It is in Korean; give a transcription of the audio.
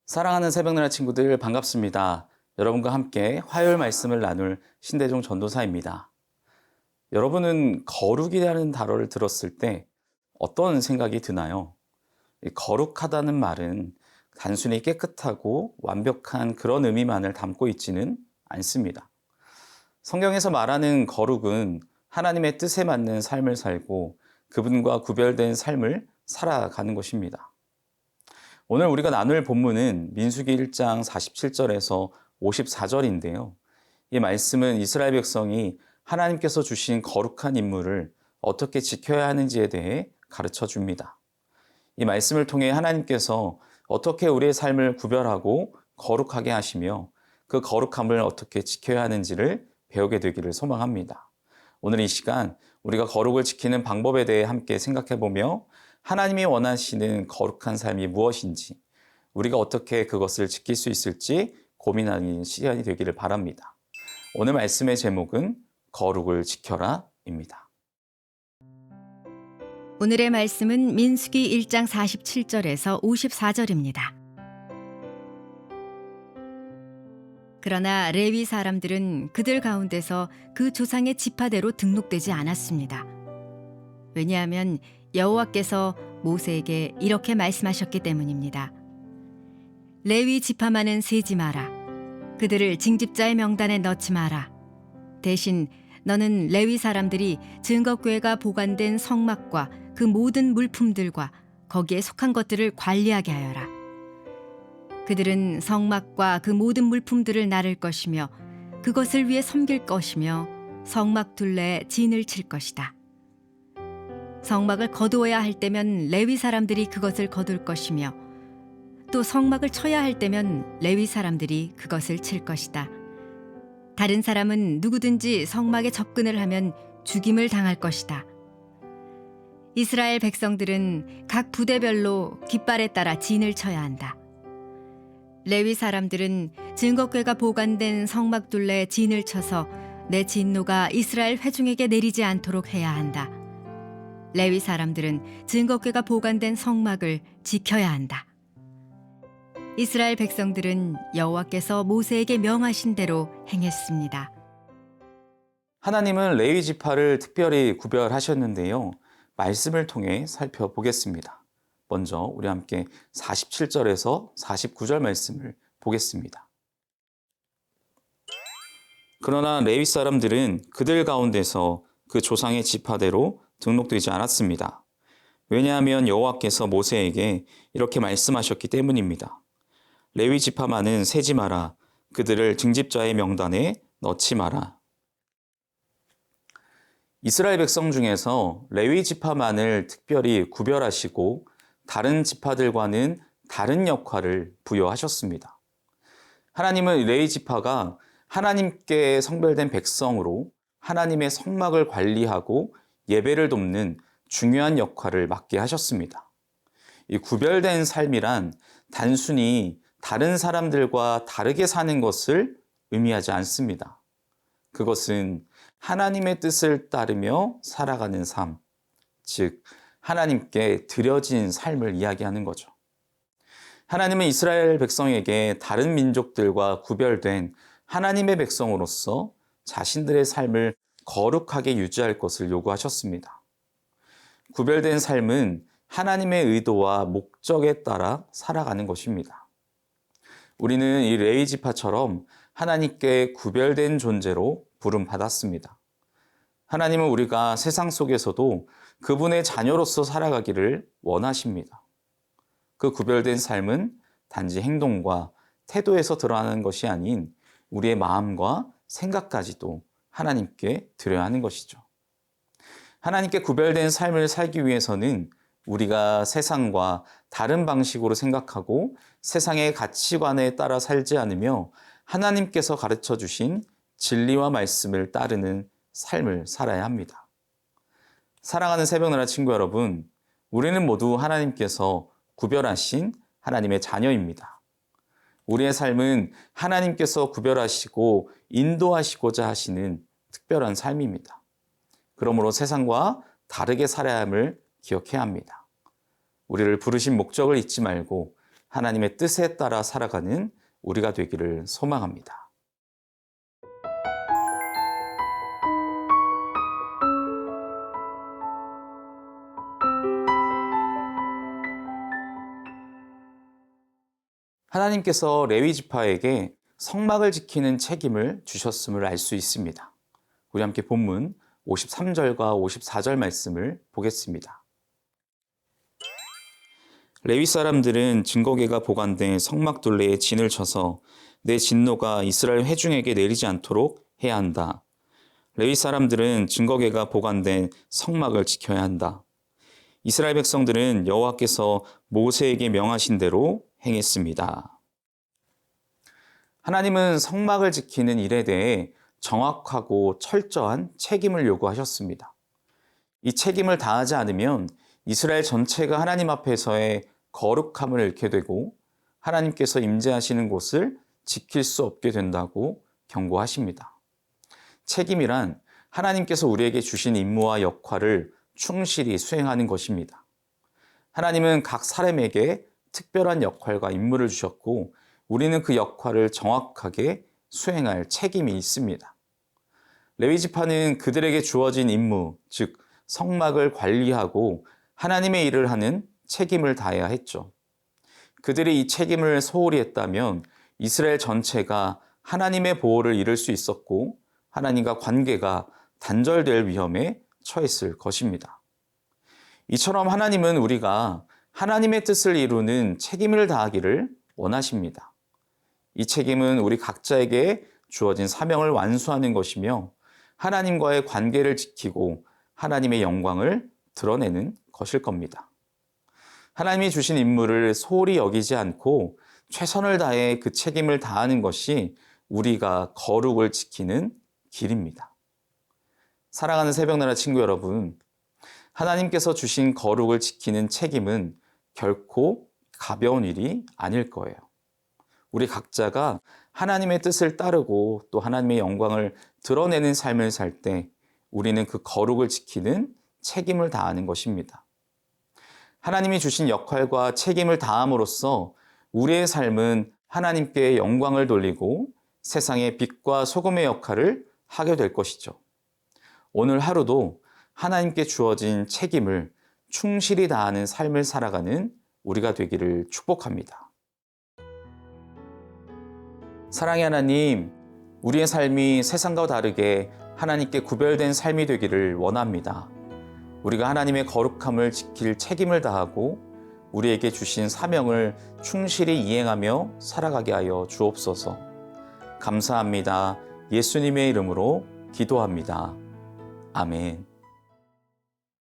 사랑하는 새벽나라 친구들 반갑습니다. 여러분과 함께 화요일 말씀을 나눌 신대종 전도사입니다. 여러분은 거룩이라는 단어를 들었을 때 어떤 생각이 드나요? 이 거룩하다는 말은 단순히 깨끗하고 완벽한 그런 의미만을 담고 있지는 않습니다. 성경에서 말하는 거룩은 하나님의 뜻에 맞는 삶을 살고 그분과 구별된 삶을 살아가는 것입니다. 오늘 우리가 나눌 본문은 민수기 1장 47절에서 54절인데요. 이 말씀은 이스라엘 백성이 하나님께서 주신 거룩한 인물을 어떻게 지켜야 하는지에 대해 가르쳐 줍니다. 이 말씀을 통해 하나님께서 어떻게 우리의 삶을 구별하고 거룩하게 하시며 그 거룩함을 어떻게 지켜야 하는지를 배우게 되기를 소망합니다. 오늘 이 시간 우리가 거룩을 지키는 방법에 대해 함께 생각해 보며 하나님이 원하시는 거룩한 삶이 무엇인지, 우리가 어떻게 그것을 지킬 수 있을지 고민하는 시간이 되기를 바랍니다. 오늘 말씀의 제목은 거룩을 지켜라입니다. 오늘의 말씀은 민수기 1장 47절에서 54절입니다. 그러나 레위 사람들은 그들 가운데서 그 조상의 지파대로 등록되지 않았습니다. 왜냐하면 여호와께서 모세에게 이렇게 말씀하셨기 때문입니다. 레위 지파만은 세지 마라. 그들을 징집자의 명단에 넣지 마라. 대신 너는 레위 사람들이 증거궤가 보관된 성막과 그 모든 물품들과 거기에 속한 것들을 관리하게 하여라. 그들은 성막과 그 모든 물품들을 나를 것이며 그것을 위해 섬길 것이며 성막 둘레에 진을 칠 것이다. 성막을 거두어야 할 때면 레위 사람들이 그것을 거둘 것이며 또 성막을 쳐야 할 때면 레위 사람들이 그것을 칠 것이다. 다른 사람은 누구든지 성막에 접근을 하면 죽임을 당할 것이다. 이스라엘 백성들은 각 부대별로 깃발에 따라 진을 쳐야 한다. 레위 사람들은 증거궤가 보관된 성막 둘레에 진을 쳐서 내 진노가 이스라엘 회중에게 내리지 않도록 해야 한다. 레위 사람들은 증거궤가 보관된 성막을 지켜야 한다. 이스라엘 백성들은 여호와께서 모세에게 명하신 대로 행했습니다. 하나님은 레위 지파를 특별히 구별하셨는데요. 말씀을 통해 살펴보겠습니다. 먼저 우리 함께 47절에서 49절 말씀을 보겠습니다. 그러나 레위 사람들은 그들 가운데서 그 조상의 지파대로 등록되지 않았습니다. 왜냐하면 여호와께서 모세에게 이렇게 말씀하셨기 때문입니다. 레위 지파만은 세지 마라. 그들을 징집자의 명단에 넣지 마라. 이스라엘 백성 중에서 레위 지파만을 특별히 구별하시고 다른 지파들과는 다른 역할을 부여하셨습니다. 하나님은 레위 지파가 하나님께 성별된 백성으로 하나님의 성막을 관리하고 예배를 돕는 중요한 역할을 맡게 하셨습니다. 이 구별된 삶이란 단순히 다른 사람들과 다르게 사는 것을 의미하지 않습니다. 그것은 하나님의 뜻을 따르며 살아가는 삶, 즉 하나님께 드려진 삶을 이야기하는 거죠. 하나님은 이스라엘 백성에게 다른 민족들과 구별된 하나님의 백성으로서 자신들의 삶을 거룩하게 유지할 것을 요구하셨습니다. 구별된 삶은 하나님의 의도와 목적에 따라 살아가는 것입니다. 우리는 이 레위 지파처럼 하나님께 구별된 존재로 부름받았습니다. 하나님은 우리가 세상 속에서도 그분의 자녀로서 살아가기를 원하십니다. 그 구별된 삶은 단지 행동과 태도에서 드러나는 것이 아닌 우리의 마음과 생각까지도 하나님께 드려야 하는 것이죠. 하나님께 구별된 삶을 살기 위해서는 우리가 세상과 다른 방식으로 생각하고 세상의 가치관에 따라 살지 않으며 하나님께서 가르쳐 주신 진리와 말씀을 따르는 삶을 살아야 합니다. 사랑하는 새벽나라 친구 여러분, 우리는 모두 하나님께서 구별하신 하나님의 자녀입니다. 우리의 삶은 하나님께서 구별하시고 인도하시고자 하시는 특별한 삶입니다. 그러므로 세상과 다르게 살아야 함을 기억해야 합니다. 우리를 부르신 목적을 잊지 말고 하나님의 뜻에 따라 살아가는 우리가 되기를 소망합니다. 하나님께서 레위 지파에게 성막을 지키는 책임을 주셨음을 알 수 있습니다. 우리 함께 본문 53절과 54절 말씀을 보겠습니다. 레위 사람들은 증거궤가 보관된 성막 둘레에 진을 쳐서 내 진노가 이스라엘 회중에게 내리지 않도록 해야 한다. 레위 사람들은 증거궤가 보관된 성막을 지켜야 한다. 이스라엘 백성들은 여호와께서 모세에게 명하신 대로 행했습니다. 하나님은 성막을 지키는 일에 대해 정확하고 철저한 책임을 요구하셨습니다. 이 책임을 다하지 않으면 이스라엘 전체가 하나님 앞에서의 거룩함을 잃게 되고 하나님께서 임재하시는 곳을 지킬 수 없게 된다고 경고하십니다. 책임이란 하나님께서 우리에게 주신 임무와 역할을 충실히 수행하는 것입니다. 하나님은 각 사람에게 특별한 역할과 임무를 주셨고 우리는 그 역할을 정확하게 수행할 책임이 있습니다. 레위 지파는 그들에게 주어진 임무, 즉 성막을 관리하고 하나님의 일을 하는 책임을 다해야 했죠. 그들이 이 책임을 소홀히 했다면 이스라엘 전체가 하나님의 보호를 잃을 수 있었고 하나님과 관계가 단절될 위험에 처했을 것입니다. 이처럼 하나님은 우리가 하나님의 뜻을 이루는 책임을 다하기를 원하십니다. 이 책임은 우리 각자에게 주어진 사명을 완수하는 것이며 하나님과의 관계를 지키고 하나님의 영광을 드러내는 것일 겁니다. 하나님이 주신 임무를 소홀히 여기지 않고 최선을 다해 그 책임을 다하는 것이 우리가 거룩을 지키는 길입니다. 사랑하는 새벽나라 친구 여러분, 하나님께서 주신 거룩을 지키는 책임은 결코 가벼운 일이 아닐 거예요. 우리 각자가 하나님의 뜻을 따르고 또 하나님의 영광을 드러내는 삶을 살 때 우리는 그 거룩을 지키는 책임을 다하는 것입니다. 하나님이 주신 역할과 책임을 다함으로써 우리의 삶은 하나님께 영광을 돌리고 세상의 빛과 소금의 역할을 하게 될 것이죠. 오늘 하루도 하나님께 주어진 책임을 충실히 다하는 삶을 살아가는 우리가 되기를 축복합니다. 사랑의 하나님, 우리의 삶이 세상과 다르게 하나님께 구별된 삶이 되기를 원합니다. 우리가 하나님의 거룩함을 지킬 책임을 다하고 우리에게 주신 사명을 충실히 이행하며 살아가게 하여 주옵소서. 감사합니다. 예수님의 이름으로 기도합니다. 아멘.